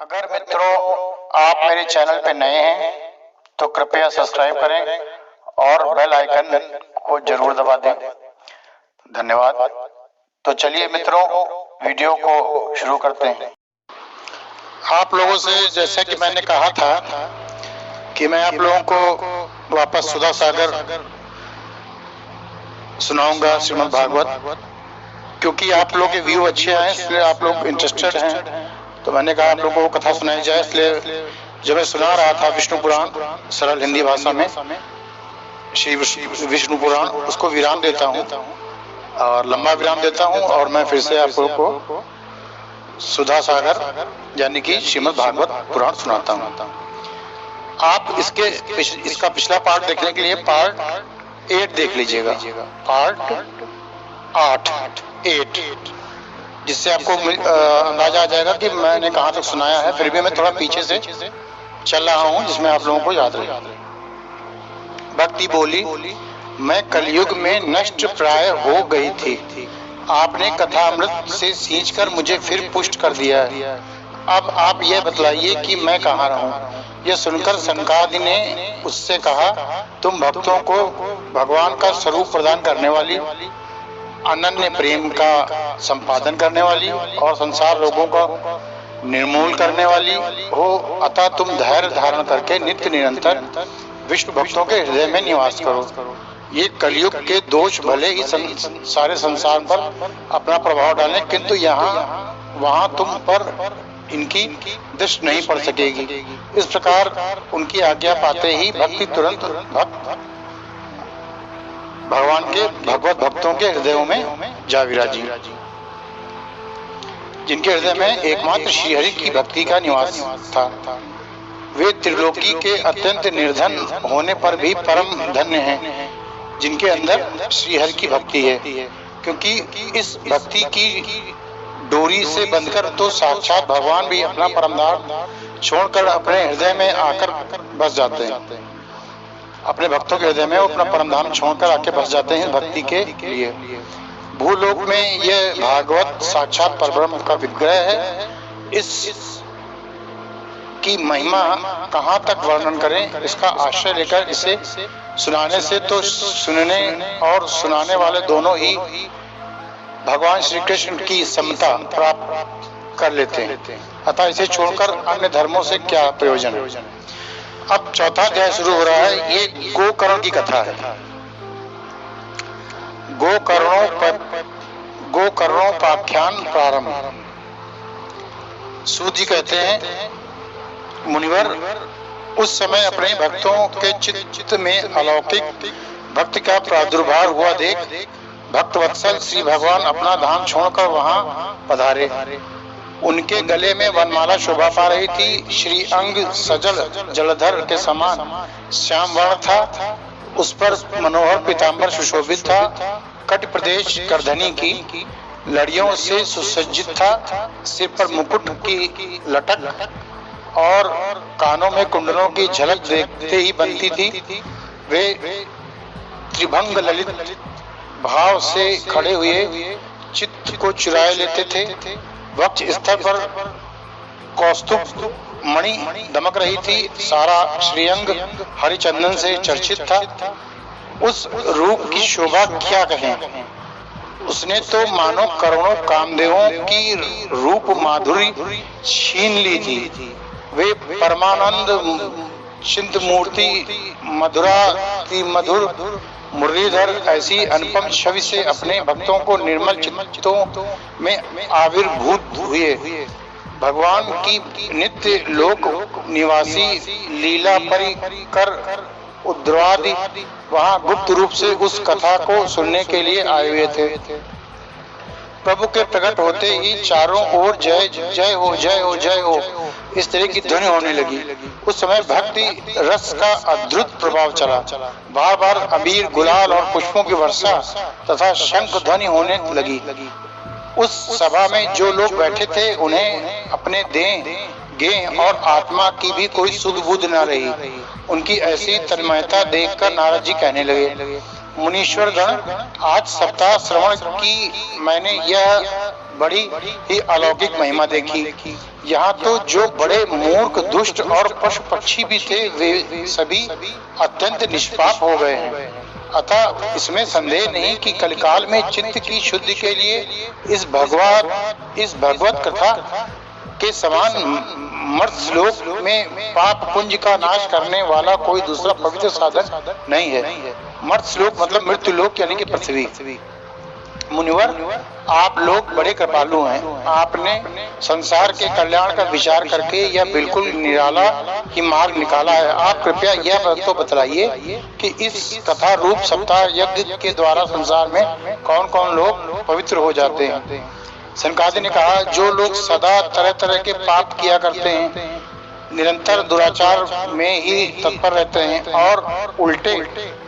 अगर मित्रों आप मेरे चैनल पे नए हैं तो कृपया सब्सक्राइब करें और बेल आइकन को जरूर दबा दें। धन्यवाद। तो चलिए मित्रों, वीडियो को शुरू करते हैं। आप लोगों से जैसे कि मैंने कहा था कि मैं आप लोगों को वापस सुधा सागर सुनाऊंगा श्रीमद् भागवत, क्योंकि आप लोगों के व्यू अच्छे आए इसलिए आप लोग इंटरेस्टेड हैं। तो मैंने कहा आप लोगों को कथा सुनाई जाए, इसलिए जब मैं सुना रहा था विष्णु पुराण सरल हिंदी भाषा में, श्री विष्णु पुराण, उसको विराम देता हूँ और लंबा विराम देता हूँ और मैं फिर से आप लोगों को सुधा सागर यानी कि श्रीमद् भागवत पुराण सुनाता हूँ। आप इसका पिछला पार्ट देखने के लिए पार्ट 8 देख लीजिएगा, पार्ट 8, जिससे आपको अंदाजा आ जाएगा कि मैंने कहाँ तक सुनाया है। फिर भी मैं थोड़ा पीछे से चल रहा हूँ जिसमें आप लोगों को याद रहे। भक्ति बोली, मैं कलयुग में नष्ट प्राय हो गई थी, आपने कथा अमृत से सींचकर मुझे फिर पुष्ट कर दिया है। अब आप यह बतलाइए कि मैं कहाँ रहूं। यह सुनकर सनकादि ने उससे कहा, तुम भक्तों को भगवान का स्वरूप प्रदान करने वाली, अनन्य प्रेम का संपादन करने वाली और संसार रोगों का निर्मूल करने वाली हो, अतः तुम धैर्य धारण करके नित्य निरंतर विष्णु भक्तों के हृदय में निवास करो। ये कलयुग के दोष भले ही सारे संसार पर अपना प्रभाव डालें, किंतु वहाँ तुम पर इनकी दृष्टि नहीं पड़ सकेगी। इस प्रकार उनकी आज्ञा पाते ही भक्ति तुरंत भक्त भगवान के भगवत भक्तों के हृदयों में जा विराजी, जिनके हृदय में एकमात्र श्रीहरि की भक्ति का निवास था। वे त्रिलोकी के अत्यंत निर्धन होने पर भी परम धन्य हैं, जिनके अंदर श्रीहरि की भक्ति है, क्योंकि इस भक्ति की डोरी से बंधकर तो साक्षात भगवान भी अपना परमधाम छोड़कर अपने हृदय में आकर बस जाते हैं। अपने भक्तों के हृदय में वो अपना परमधाम छोड़कर आके बस जाते हैं भक्ति के लिए। भूलोक में यह भागवत साक्षात परब्रह्म का विग्रह है। इस की महिमा कहाँ तक वर्णन करें, इसका आश्रय लेकर इसे सुनाने से तो सुनने और सुनाने वाले दोनों ही भगवान श्री कृष्ण की समता प्राप्त कर लेते हैं। अतः इसे छोड़कर अन्य धर्मों से क्या प्रयोजन। अब चौथा अध्याय शुरू हो रहा है। ये गोकर्ण की कथा है। गोकर्णोपाख्यान प्रारंभ। सूत जी कहते हैं, मुनिवर, उस समय अपने भक्तों के चित्त में अलौकिक भक्त का प्रादुर्भाव हुआ देख भक्त वत्सल श्री भगवान अपना धाम छोड़कर वहां पधारे। उनके गले में वनमाला शोभा पा रही थी। श्री अंग सजल जलधर के समान श्याम वर्ण था, उस पर मनोहर पीतांबर सुशोभित था। कट प्रदेश करधनी की लड़ियों से सुसज्जित था। सिर पर मुकुट की लटक और कानों में कुंडलों की झलक देखते ही बनती थी। वे त्रिभंग ललित भाव से खड़े हुए चित्त को चुराए लेते थे। वक्ष स्तर पर कौस्तुभ मणि दमक रही थी। सारा श्रीअंग हरिचंदन से चर्चित था। उस रूप की शोभा क्या कहें। उसने तो मानो करोड़ों कामदेवों की रूप माधुरी छीन ली थी। वे परमानंद चिंत मूर्ति मधुर मुरलीधर ऐसी अनुपम छवि से अपने भक्तों को निर्मल चित्तों में आविर्भूत हुए। भगवान की नित्य लोक निवासी लीला परिकर उद्रवादि वहां गुप्त रूप से उस कथा को सुनने के लिए आए हुए थे। प्रभु के प्रकट होते ही चारों ओर जय जय हो, जय हो, जय हो, इस तरह की ध्वनि होने लगी। उस समय भक्ति रस का अद्भुत प्रभाव चला। बार बार अबीर, गुलाल और पुष्पों की वर्षा तथा शंख ध्वनि होने लगी। उस सभा में जो लोग बैठे थे उन्हें अपने देह, गेह और आत्मा की भी कोई सुध बुध न रही। उनकी ऐसी तन्मयता देखकर नारद जी कहने लगे, मुनीश्वर गण, आज सप्ताह श्रवण की मैंने यह बड़ी ही अलौकिक महिमा देखी। यहाँ तो जो बड़े मूर्ख, दुष्ट और पशु पक्षी भी थे वे सभी अत्यंत निष्पाप हो गए हैं। अतः इसमें संदेह नहीं कि कलिकाल में चित्त की शुद्धि के लिए इस भगवत कथा के समान मर्त्यलोक में पाप पुंज का नाश करने वाला कोई दूसरा पवित्र साधन नहीं है। मर्त्यलोक मतलब मृत्यु लोक यानी कि पृथ्वी। मुनिवर, आप लोग बड़े कृपालु हैं। आपने संसार के कल्याण का विचार करके यह बिल्कुल निराला ही मार्ग निकाला है। आप कृपया यह तो बतलाइए कि इस कथा रूप सप्ताह यज्ञ के द्वारा संसार में कौन कौन लोग पवित्र हो जाते हैं। सनकादि ने कहा, जो लोग सदा तरह तरह के पाप किया करते हैं, निरंतर दुराचार में ही तत्पर रहते हैं और उल्टे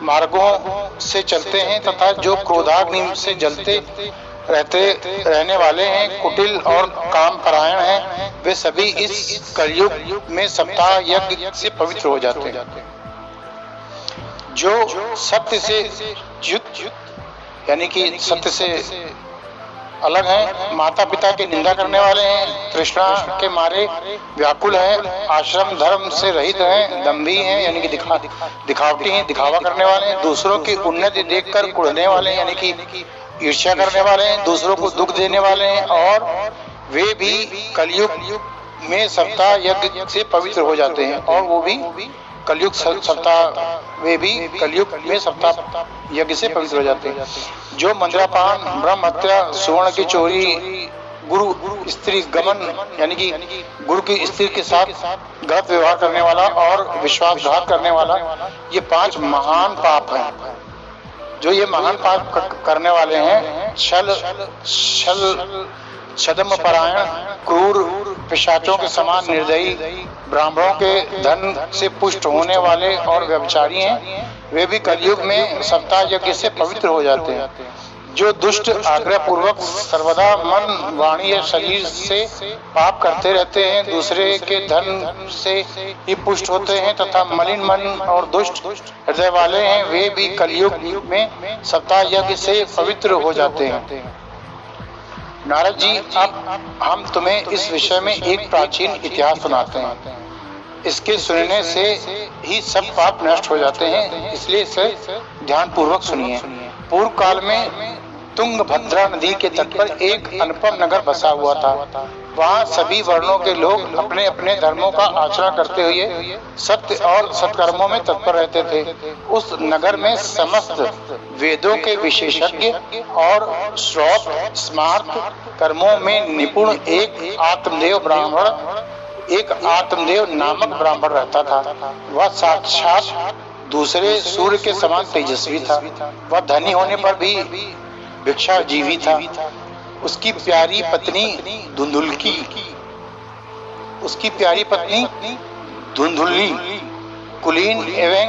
मार्गों से चलते हैं तथा जो क्रोधाग्नि से जलते रहने वाले हैं, कुटिल और काम परायण हैं, वे सभी इस कलयुग में सप्ताह यज्ञ से पवित्र हो जाते हैं। जो सत्य से च्युत यानी कि सत्य से अलग हैं, माता पिता की निंदा करने वाले हैं, तृष्णा के मारे व्याकुल हैं, आश्रम धर्म से रहित हैं, दंभी हैं यानी कि दिखावटी हैं, दिखावा करने वाले हैं, दूसरों की उन्नति देखकर कुढ़ने वाले हैं यानी कि ईर्ष्या करने वाले हैं, दूसरों को दुख देने वाले हैं, और वे भी कलयुग में सप्ताह यज्ञ से पवित्र हो जाते हैं। और वो भी कलयुग में सप्ताह यज्ञ से पवित्र हो जाते हैं। जो मंद्रापान, ब्रह्म हत्या, सुवर्ण की चोरी, गुरु स्त्री गमन यानी कि गुरु की स्त्री के साथ गलत व्यवहार करने वाला और विश्वासघात करने वाला, ये 5 महान पाप हैं। जो ये महान पाप करने वाले हैं, छद्म परायण, क्रूर, पिशाचों के समान निर्दयी, ब्राह्मणों के धन से पुष्ट होने वाले और व्यभिचारी हैं, वे भी कलयुग में सप्ताह यज्ञ से पवित्र हो जाते हैं। जो दुष्ट आग्रह पूर्वक सर्वदा मन, वाणी या शरीर से पाप करते रहते हैं, दूसरे के धन से ही पुष्ट होते हैं तथा मलिन मन और दुष्ट हृदय वाले हैं, वे भी कलयुग में सप्ताह यज्ञ से पवित्र हो जाते हैं। नारद जी, अब हम तुम्हें इस विषय में एक प्राचीन इतिहास सुनाते हैं। इसके सुनने से ही सब पाप नष्ट हो जाते हैं, इसलिए इसे ध्यान पूर्वक सुनिए। पूर्व काल में तुंगभद्रा नदी के तट पर एक अनुपम नगर बसा हुआ था। वहाँ सभी वर्णों के लोग अपने अपने धर्मों का आचरण करते हुए सत्य और सत्कर्मों में तत्पर रहते थे। उस नगर में समस्त वेदों के विशेषज्ञ और श्रौत स्मार्त कर्मों में निपुण एक आत्मदेव नामक ब्राह्मण रहता था। वह साक्षात दूसरे सूर्य के समान तेजस्वी था। वह धनी होने पर भी भिक्षाजीवी था। उसकी प्यारी पत्नी धुंधुली कुलीन एवं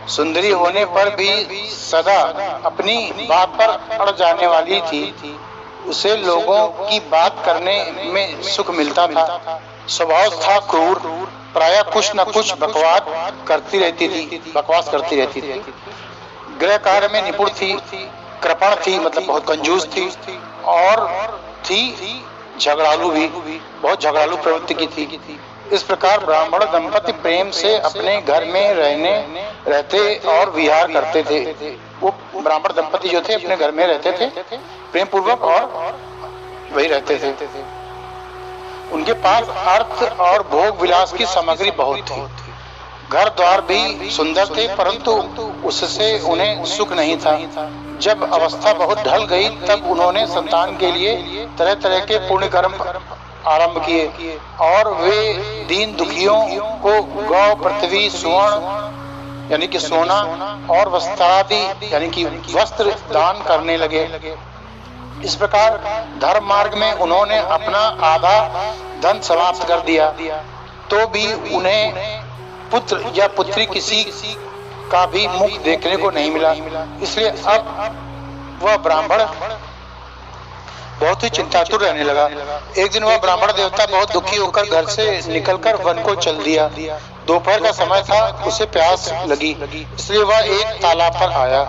सुंदरी होने पर भी सदा अपनी बात पर अड़ जाने वाली थी। उसे लोगों की बात करने में सुख मिलता था। स्वभाव था क्रूर, प्रायः कुछ न कुछ बकवास करती रहती थी। गृह कार्य में निपुण थी, कृपण थी मतलब बहुत कंजूस थी, और थी झगड़ालू भी, बहुत झगड़ालू प्रवृत्ति की थी। इस प्रकार ब्राह्मण दंपति प्रेम से अपने घर में रहते और विहार करते थे। वो ब्राह्मण दंपति जो थे अपने घर में रहते थे प्रेम पूर्वक और वही रहते थे। उनके पास अर्थ और भोग विलास की सामग्री बहुत थी। घर द्वार भी सुंदर थे, परंतु उससे उन्हें सुख नहीं था। जब अवस्था बहुत ढल गई तब उन्होंने संतान के लिए तरह तरह के पुण्य कर्म आरंभ किए और वे दीन दुखियों को गौ, पृथ्वी, सुवर्ण यानी कि सोना और वस्त्रादि यानी कि वस्त्र दान करने लगे। इस प्रकार धर्म मार्ग में उन्होंने अपना आधा धन समाप्त कर दिया, तो भी उन्हें पुत्र या पुत्री किसी का भी मुख देखने को नहीं मिला। इसलिए अब वह ब्राह्मण बहुत ही चिंतातुर रहने लगा। एक दिन वह ब्राह्मण देवता बहुत दुखी होकर घर से निकलकर वन को चल दिया। दोपहर का समय था, उसे प्यास लगी, इसलिए वह एक तालाब पर आया।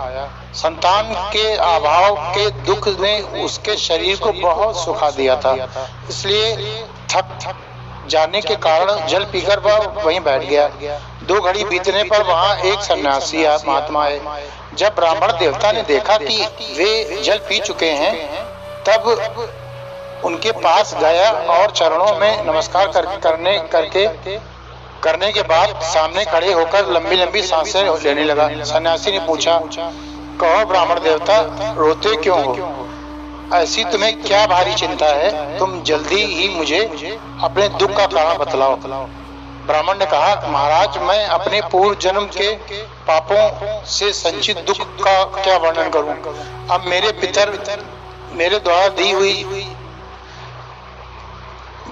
संतान के अभाव के दुख ने उसके शरीर को बहुत सुखा दिया था, इसलिए थक जाने के कारण जल पीकर वह वहीं बैठ गया। 2 घड़ी बीतने पर वहां एक सन्यासी महात्मा आए। जब ब्राह्मण देवता ने देखा कि वे जल पी चुके हैं, तब उनके पास गया और चरणों में नमस्कार करने के बाद सामने खड़े होकर लंबी लंबी सांसें लेने लगा। सन्यासी ने पूछा, कहो ब्राह्मण देवता, रोते क्यों हो? ऐसी तुम्हें क्या भारी चिंता है? तुम जल्दी ही मुझे अपने दुख का कारण बतलाओ। ब्राह्मण ने कहा, महाराज, मैं अपने पूर्व जन्म के पापों से संचित दुख का क्या वर्णन करूं? अब मेरे पितर मेरे द्वारा दी हुई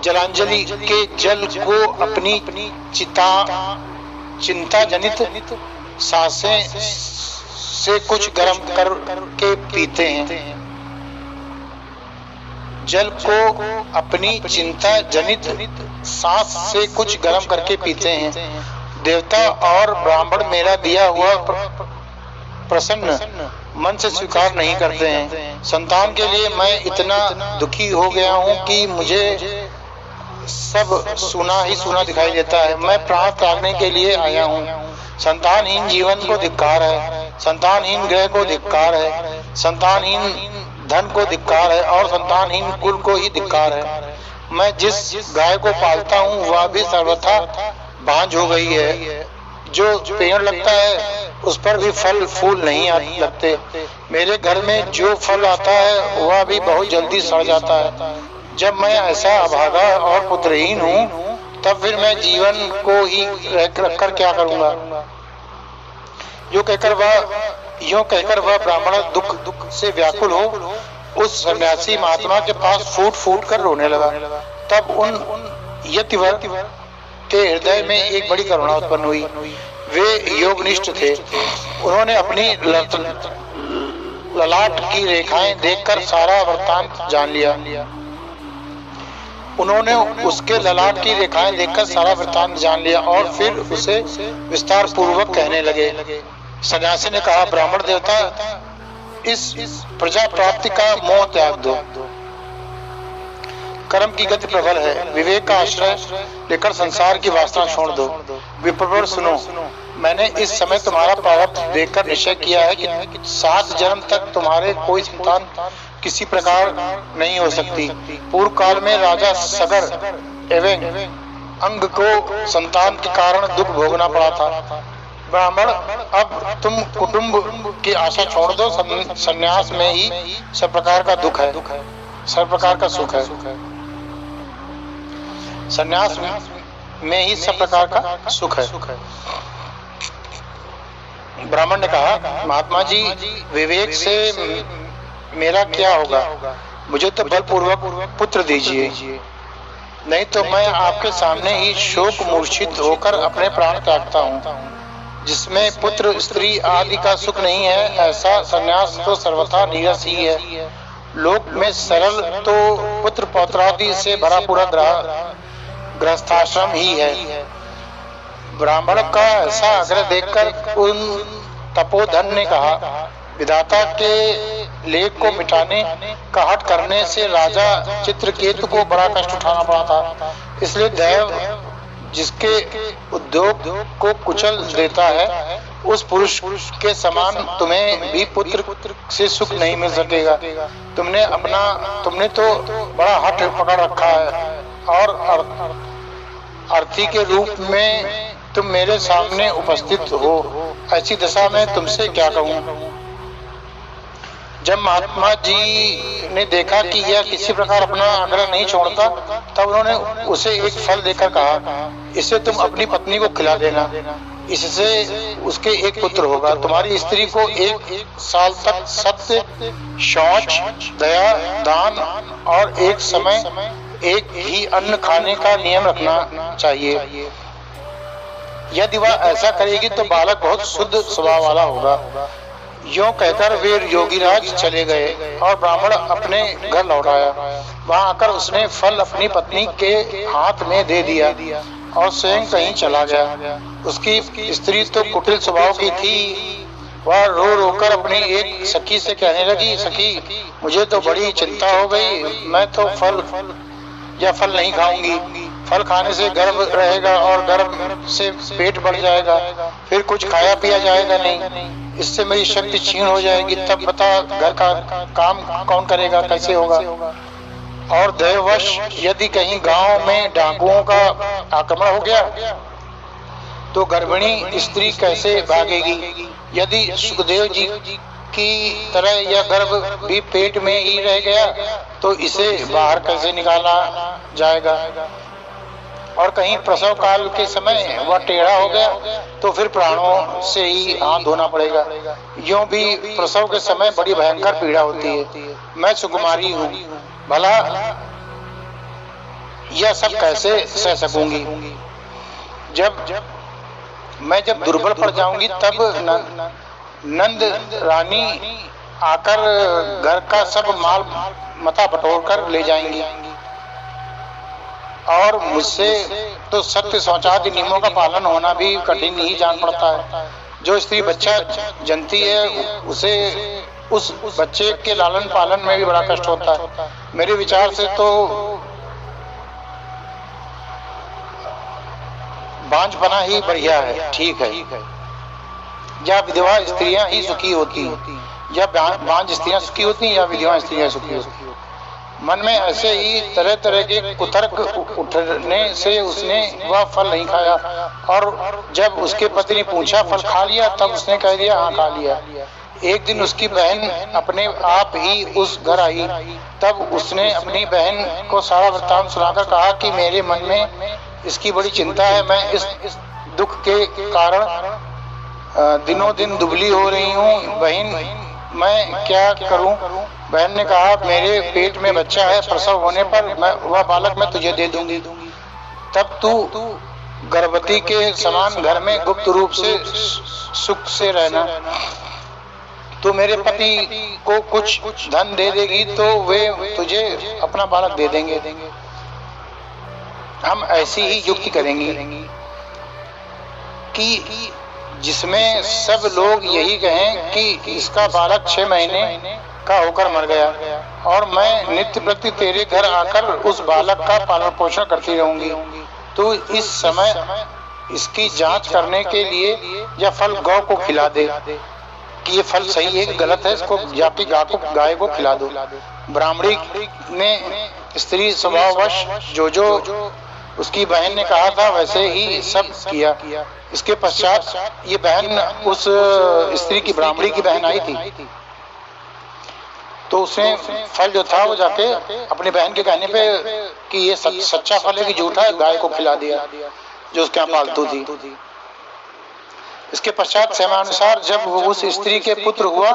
जलांजलि के जल को अपनी चिंता जनित सांसें से कुछ गर्म करके पीते हैं। जल को अपनी चिंता जनित सांस से कुछ गर्म करके पीते हैं। देवता और ब्राह्मण मेरा दिया हुआ प्रसन्न मन से स्वीकार नहीं करते हैं। संतान के लिए मैं इतना दुखी हो गया हूँ कि मुझे सब सुना ही सुना दिखाई देता है। मैं प्राण त्यागने के लिए आया हूँ। संतानहीन जीवन को धिक्कार है, संतानहीन गृह को धिक्कार है, संतानहीन धन को धिक्कार है और संतानहीन कुल को ही धिक्कार है। मैं जिस गाय को पालता हूँ वह भी सर्वथा बांझ हो गई है। जो पेड़ लगता है उस पर भी फल फूल नहीं लगते। मेरे घर में जो फल आता है वह भी बहुत जल्दी सड़ जाता है। जब मैं ऐसा अभागा और पुत्रहीन हूँ, तब फिर मैं जीवन को ही रखकर क्या करूँगा? यूँ कहकर वह ब्राह्मण दुख से व्याकुल हो उस सन्यासी महात्मा के पास फूट फूट कर रोने लगा। तब उन यतिवर के हृदय में एक बड़ी करुणा उत्पन्न हुई। वे योगनिष्ठ थे। उन्होंने अपनी ललाट की रेखाएं देखकर सारा वृत्तांत जान लिया। उन्होंने उसके ललाट की रेखाएं देखकर सारा वृत्तांत जान लिया और फिर उसे विस्तार पूर्वक कहने लगे। सन्यासी ने कहा, ब्राह्मण देवता, इस प्रजा प्राप्ति का मोह त्याग दो। कर्म की गति प्रबल है। विवेक का आश्रय लेकर संसार की वासना छोड़ दो। विप्रवर सुनो, मैंने इस समय तुम्हारा प्रारब्ध देखकर निश्चय किया है कि 7 जन्म तक तुम्हारे कोई संतान किसी प्रकार नहीं हो सकती। पूर्व काल में राजा सगर एवं अंग को संतान के कारण दुख भोगना पड़ा था। ब्राह्मण, अब तुम कुटुंब की आशा छोड़ दो। संन्यास में ही सब प्रकार का दुख है, सब प्रकार का सुख है। संन्यास में ही सब प्रकार का सुख है। ब्राह्मण ने कहा, महात्मा जी, विवेक से मेरा क्या होगा? मुझे तो बलपूर्वक पुत्र दीजिए, नहीं तो मैं आपके सामने ही शोक मूर्छित होकर अपने प्राण त्यागता हूँ। जिसमें पुत्र स्त्री आदि का सुख नहीं है, ऐसा संन्यास तो सर्वथा नीरस ही है। लोक में सरल तो पुत्र पौत्रादि से भरा पूरा गृहस्थाश्रम ही है। ब्राह्मण का ऐसा आग्रह देखकर उन तपोधन ने कहा, विधाता के लेख को मिटाने का हठ करने से राजा चित्रकेतु को बड़ा कष्ट उठाना पड़ा था। इसलिए दैव जिसके उद्योग को कुचल देता है, उस पुरुष के समान तुम्हें भी पुत्र से सुख नहीं मिल सकेगा। तुमने तो बड़ा हठ पकड़ रखा है और अर्थी के रूप में तुम मेरे सामने उपस्थित हो। ऐसी दशा में तुमसे क्या कहूँ? जब महात्मा जी ने देखा कि यह किसी प्रकार अपना आग्रह नहीं छोड़ता, तब उन्होंने उसे एक फल देकर कहा, इसे तुम अपनी पत्नी को खिला देना, इससे उसके एक पुत्र होगा। तुम्हारी स्त्री को 1 साल तक सत्य, शौच, दया, दान और एक समय एक ही अन्न खाने का नियम रखना चाहिए। यदि वह ऐसा करेगी तो बालक बहुत शुद्ध स्वभाव वाला होगा। यूं कहकर वे योगीराज चले गए और ब्राह्मण अपने घर लौट आया। वहां आकर उसने फल अपनी पत्नी के हाथ में दे दिया और स्वयं कहीं चला गया। उसकी स्त्री तो कुटिल स्वभाव की थी। वह रो रोकर अपनी एक सखी से कहने लगी, सखी, मुझे तो बड़ी चिंता हो गई। मैं तो फल नहीं खाऊंगी। फल खाने से गर्भ रहेगा और गर्भ से पेट बढ़ जाएगा, फिर कुछ खाया पिया जाएगा नहीं, इससे मेरी शक्ति क्षीण हो जाएगी। तब बता घर का काम कौन करेगा, कैसे होगा? और दैववश यदि कहीं गांव में डाकुओं का आक्रमण हो गया तो गर्भिणी स्त्री कैसे भागेगी? यदि सुखदेव जी की तरह यह गर्भ भी पेट में ही रह गया तो इसे बाहर कैसे निकाला जाएगा? और कहीं प्रसव काल के समय वह टेढ़ा हो गया तो फिर प्राणों से ही हाथ धोना पड़ेगा। यूं भी प्रसव के समय बड़ी भयंकर पीड़ा होती है। मैं सुकुमारी हूँ, भला यह सब कैसे सह सकूंगी? जब दुर्बल पड़ जाऊंगी तब नंद रानी आकर घर का सब माल मता बटोर कर ले जाएंगी और मुझसे तो सत्य शौचादि नियमों का पालन होना भी कठिन ही जान पड़ता है। जो स्त्री बच्चा जनती है उसे उस बच्चे के लालन पालन में भी बड़ा कष्ट होता है। मेरे विचार से तो बांझपना ही बढ़िया है, ठीक है। या विधवा स्त्रियां ही सुखी होती हैं, या बांझ स्त्रियां सुखी होती हैं, या विधवा स्त्रियां सुखी होती हैं। मन में ऐसे ही तरह तरह के कुतर्क उठने से उसने वह फल नहीं खाया, और जब उसके पति ने पूछा फल खा लिया, तब उसने कह दिया हाँ खा लिया। एक दिन उसकी बहन अपने आप ही उस घर आई, तब उसने अपनी बहन को सारा वृत्तांत सुनाकर कहा कि मेरे मन में इसकी बड़ी चिंता है, मैं इस दुख के कारण दिनों दिन दुबली हो रही हूँ। बहन मैं क्या करूं? बहन ने कहा मेरे पेट में बच्चा है, प्रसव होने पर वह बालक मैं तुझे दे दूंगी, तब तू गर्भवती के समान घर में गुप्त रूप से सुख से रहना। तू मेरे पति को कुछ धन दे देगी तो वे तुझे अपना बालक दे देंगे। हम ऐसी ही युक्ति करेंगे कि जिसमें सब लोग यही कहें कि इसका बालक 6 महीने का होकर मर गया, और मैं नित्य प्रति तेरे घर आकर उस बालक का पालन पोषण करती रहूंगी। तो इस समय इसकी जांच करने के लिए यह फल गौ को खिला दे कि ये फल सही है कि गलत है, इसको जाके गाय को खिला दो। ब्राह्मणी ने स्त्री स्वभाववश जो उसकी बहन ने कहा था वैसे ही सब किया। इसके पश्चात ये बहन उस स्त्री की, ब्राह्मणी की बहन आई थी, तो उसने फल जो था वो जाके अपनी बहन के कहने पे कि ये सच्चा फल है कि झूठा है, गाय को खिला दिया जो उसके यहाँ पालतू थी। इसके पश्चात समानुसार जब वो उस स्त्री के पुत्र हुआ,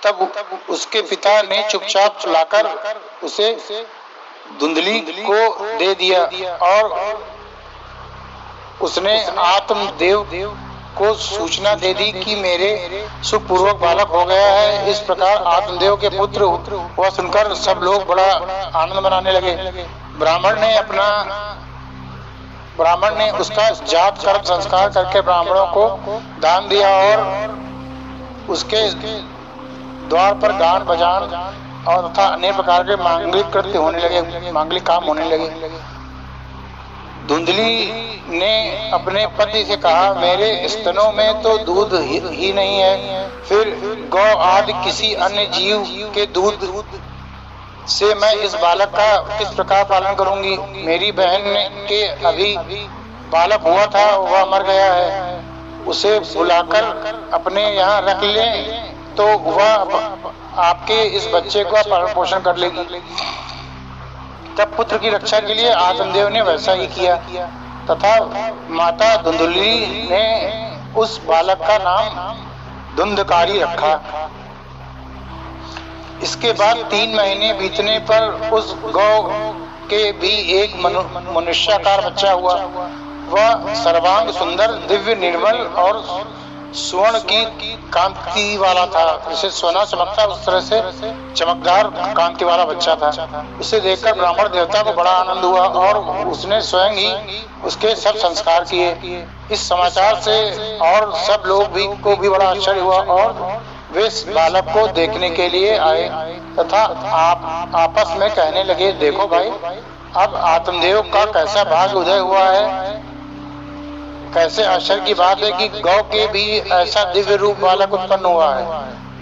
तब उसके पिता ने चुपचाप लाकर उसे धुंधली को दे दिया, और उसने आत्मदेव को सूचना दे दी कि मेरे सुखपूर्वक बालक हो गया है। इस प्रकार आत्मदेव के पुत्र वह सुनकर सब लोग बड़ा आनंद मनाने लगे। ब्राह्मण ने उसका जात कर्म संस्कार करके ब्राह्मणों को दान दिया, और उसके द्वार पर गान बजान और तथा अनेक प्रकार के मांगलिक कृत्य होने लगे, मांगलिक काम होने लगे। धुंधली ने अपने पति से कहा मेरे स्तनों में तो दूध ही नहीं है, फिर गौ आदि किसी अन्य जीव के दूध से मैं इस बालक का किस प्रकार पालन करूंगी? मेरी बहन के अभी बालक हुआ था, वह मर गया है, उसे बुलाकर अपने यहाँ रख ले तो वह आपके इस बच्चे का पालन पोषण कर लेगी। तब पुत्र की रक्षा के लिए आत्मदेव ने वैसा ही किया, तथा माता धुंधली ने उस बालक का नाम धुंधकारी रखा। इसके बाद 3 महीने बीतने पर उस गौ के भी एक मनुष्याकार बच्चा हुआ। वह सर्वांग सुंदर, दिव्य, निर्मल और स्वर्ण की कांति वाला था। जैसे सोना चमकता उस तरह से चमकदार कांति वाला बच्चा था। उसे देखकर ब्राह्मण देवता को बड़ा आनंद हुआ और उसने स्वयं ही उसके सब संस्कार किए। इस समाचार से और सब लोग को भी बड़ा आश्चर्य हुआ और वे इस बालक को देखने के लिए आए तथा आपस में कहने लगे, देखो भाई, अब आत्मदेव का कैसा भाग्य उदय हुआ है, कैसे आश्चर्य की बात है कि गौ के भी ऐसा दिव्य रूप बालक उत्पन्न हुआ है।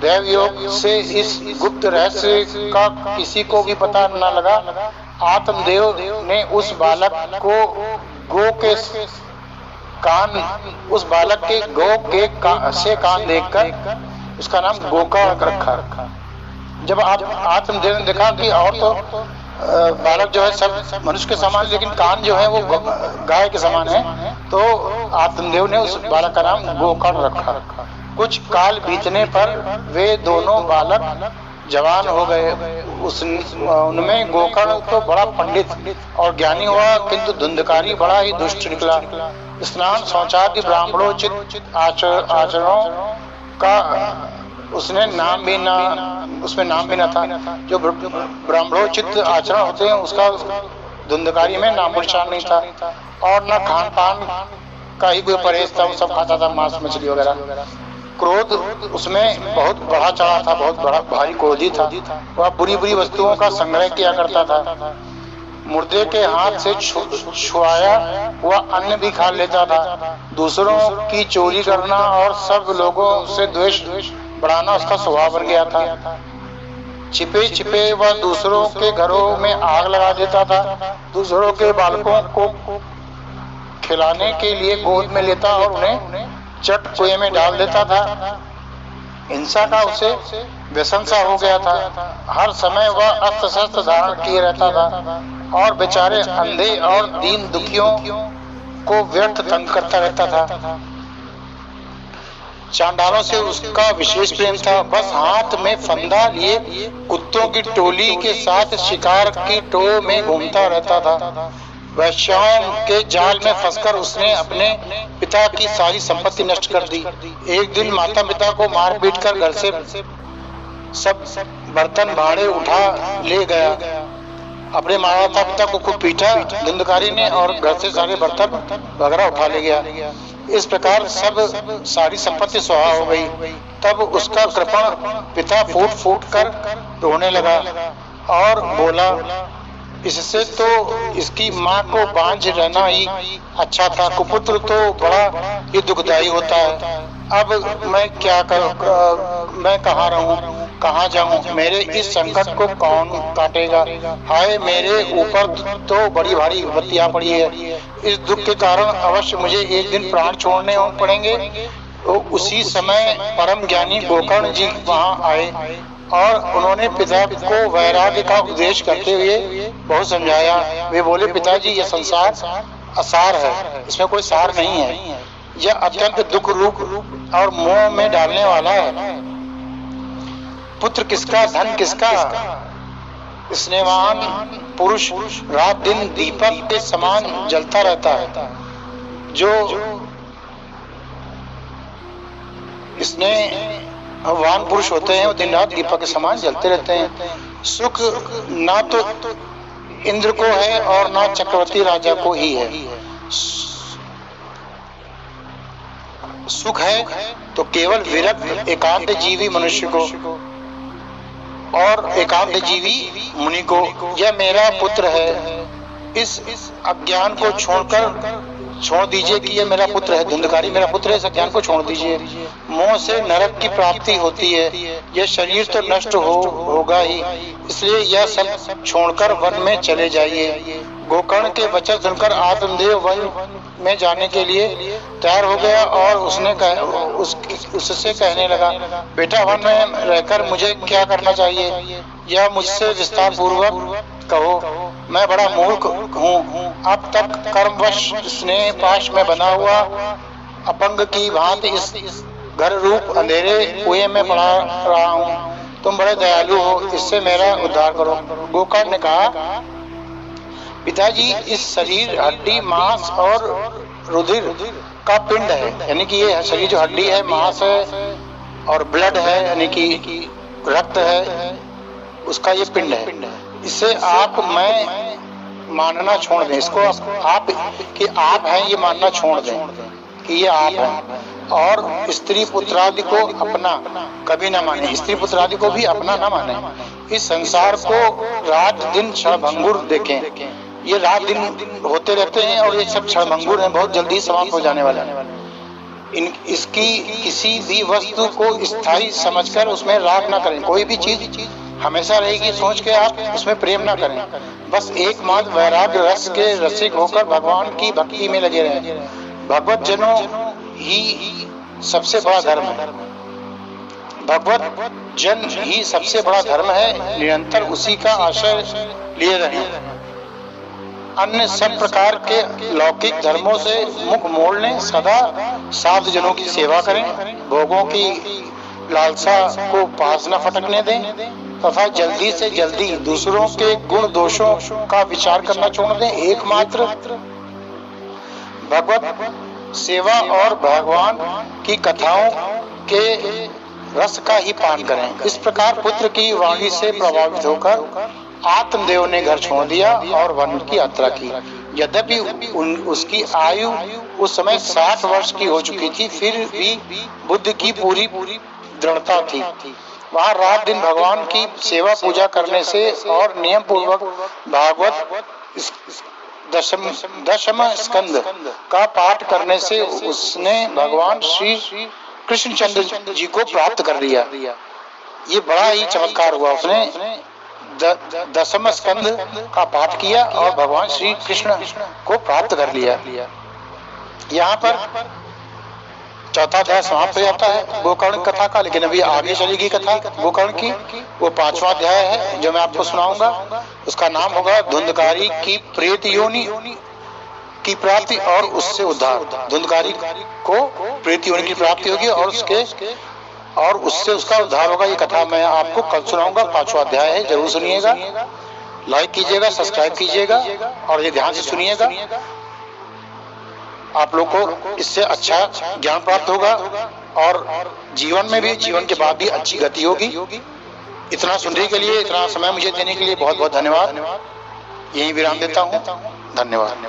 दैव योग से इस गुप्त रहस्य का किसी को भी पता न लगा। आत्मदेव ने उस बालक को गौ के कान, उस बालक के गौ के से कान देखकर उसका नाम गोका रखा। जब आत्मदेव ने देखा कि और तो बालक जो है सब मनुष्य के समान, लेकिन कान जो है वो गाय के समान है, तो आत्मदेव ने उस बालक का नाम गोकर्ण रखा। कुछ काल बीतने पर वे दोनों बालक जवान हो गए। उनमें गोकर्ण तो बड़ा पंडित और ज्ञानी हुआ, किंतु धुंधकारी बड़ा ही दुष्ट निकला। स्नान शौचादि ब्राह्मणोचित आचरणों का उसमें नाम भी न था। जो ब्राह्मणोचित आचरण होते हैं उसका धुंधकारी में नाम निशान नहीं था। और न खान पान का ही कोई परहेज था, वो सब खाता था मांस मछली वगैरह। क्रोध उसमें बहुत बढ़ा चढ़ा था, बहुत बड़ा भारी क्रोधी था। वह बुरी बुरी वस्तुओं का संग्रह किया करता था। मुर्दे के हाथ से छुआया हुआ अन्न भी खा लेता था। दूसरों की चोरी करना और सब लोगों से द्वेष बढ़ाना उसका स्वभाव बन गया था। छिपे छिपे वह दूसरों के घरों में आग लगा देता था। दूसरों के बालकों को खिलाने के लिए गोद में लेता और उन्हें चट कुएं में डाल देता था। हिंसा का उसे व्यसन सा हो गया था। हर समय वह अस्त्र शस्त्र धारण किए रहता था और बेचारे अंधे और दीन दुखियों को व्यर्थ तंग करता रहता था। चांडालों से उसका विशेष प्रेम था। बस हाथ में फंदा लिए कुत्तों की टोली के साथ शिकार की टोह में घूमता रहता था। वैश्याओं के जाल में फंसकर उसने अपने पिता की सारी संपत्ति नष्ट कर दी। एक दिन माता पिता को मार पीट कर घर से सब बर्तन भाड़े उठा ले गया। अपने माता पिता को खूब पीटा धुंधकारी ने और घर से सारे बर्तन वगैरह उठा ले गया। इस प्रकार सब सारी संपत्ति सुहा हो गई। तब उसका कृपण पिता फूट फूट कर रोने लगा और बोला, इससे तो इसकी माँ को बांझ रहना ही अच्छा था। कुपुत्र तो बड़ा ही दुखदायी होता है। अब मैं क्या करूं, मैं कहाँ रहूं, कहाँ जाऊं, मेरे इस संकट को कौन काटेगा। हाय, मेरे ऊपर तो बड़ी भारी विपत्ति आ पड़ी है। इस दुख के कारण अवश्य मुझे एक दिन प्राण छोड़ने पड़ेंगे। तो उसी समय परम ज्ञानी गोकर्ण जी वहाँ आए और उन्होंने पिता को वैराग्य का उपदेश करते हुए बहुत समझाया। वे बोले, पिताजी, यह संसार असार है, इसमें कोई सार नहीं है। यह अत्यंत दुख रूप और मोह में डालने वाला है। पुत्र किसका, धन किसका। स्नेहवान पुरुष रात दिन दीपक के समान जलता रहता है। जो स्नेहवान पुरुष होते हैं वो दिन रात दीपक के समान जलते रहते हैं। सुख ना तो इंद्र को है और ना चक्रवर्ती राजा को ही है। सुख है तो केवल विरक्त एकांत जीवी मनुष्य को और एकांत जीवी मुनि को। यह मेरा पुत्र है, इस अज्ञान को छोड़ दीजिए कि यह मेरा पुत्र है। धुंधकारी मेरा पुत्र है, इस अज्ञान को छोड़ दीजिए। मोह से नरक की प्राप्ति होती है। यह शरीर तो नष्ट होगा ही, इसलिए यह सब छोड़कर वन में चले जाइए। गोकर्ण के वचन सुनकर आत्मदेव वन में जाने के लिए तैयार हो गया और उससे कहने लगा, बेटा, वन में रहकर मुझे क्या करना चाहिए, यह मुझसे विस्तार पूर्वक कहो। मैं बड़ा मूर्ख हूँ। अब तक कर्मवश स्नेह पाश में बना हुआ अपंग की भांति इस घर रूप अंधेरे कुएं में पड़ा रहा हूँ। तुम बड़े दयालु हो, इससे मेरा उद्धार करो। गोकर्ण ने कहा, पिताजी, इस शरीर हड्डी मांस और रुधिर का पिंड है, यानी कि ये शरीर जो हड्डी है, मांस है और ब्लड है, यानी कि रक्त है, उसका ये पिंड है। इसे मैं मानना छोड़ दें, इसको आप कि आप हैं ये मानना छोड़ दें कि ये आप हैं, और स्त्री पुत्रादि को अपना कभी ना माने, स्त्री पुत्रादि को भी अपना ना माने। इस संसार को रात दिन क्षणभंगुर देखें, ये रात दिन होते रहते हैं और ये सब क्षणभंगुर हैं, बहुत जल्दी समाप्त हो जाने वाले हैं। इसकी किसी भी वस्तु को स्थायी समझकर उसमें राग ना करें। कोई भी चीज हमेशा रहेगी सोच के आप उसमें प्रेम ना करें। बस एकमात्र वैराग्य रस के रसिक होकर भगवान की भक्ति में लगे रहें। भगवत जनों ही सबसे बड़ा धर्म है। भगवत जन ही सबसे बड़ा धर्म है। निरंतर उसी का आश्रय लिए रहें। अन्य सब प्रकार के लौकिक धर्मों से मुख मोड़ लें। सदा साधु जनों की सेवा करें। भोगों की लालसा को पास न फटकने दें तथा जल्दी से जल्दी दूसरों के गुण दोषों का विचार करना छोड़ दें। एकमात्र भगवत सेवा और भगवान की कथाओं के रस का ही पान करें। इस प्रकार पुत्र की वाणी से प्रभावित होकर आत्मदेव ने घर छोड़ दिया और वन की यात्रा की। यद्यपि उसकी आयु उस समय 60 वर्ष की हो चुकी थी, फिर भी बुद्ध की पूरी दृढ़ता थी। वहाँ रात दिन भगवान की सेवा पूजा करने से और नियम पूर्वक भागवत दशम स्कंद का पाठ करने से उसने भगवान श्री कृष्णचंद्र जी को प्राप्त कर लिया। ये बड़ा ही चमत्कार हुआ। उसने दशम स्कंद का पाठ किया और भगवान श्री कृष्ण को प्राप्त कर लिया। यहाँ पर चौथा अध्याय समाप्त हो जाता है गोकर्ण कथा का, लेकिन अभी आगे चलेगी कथा गोकर्ण की। वो 5वां अध्याय है जो मैं आपको सुनाऊंगा। उसका नाम होगा धुंधकारी की प्रेत योनि की प्राप्ति और उससे उद्धार। धुंधकारी को प्रेत योनि की प्राप्ति होगी और उससे उसका उद्धार होगा। ये कथा मैं आपको कल सुनाऊंगा। 5वां अध्याय है, जरूर सुनिएगा। लाइक कीजिएगा, सब्सक्राइब कीजिएगा और ये ध्यान से सुनिएगा। आप लोग को इससे अच्छा ज्ञान प्राप्त होगा और जीवन में भी, जीवन के बाद भी अच्छी गति होगी। इतना सुनने के लिए, इतना समय मुझे देने के लिए बहुत बहुत धन्यवाद। यही विराम देता हूँ। धन्यवाद।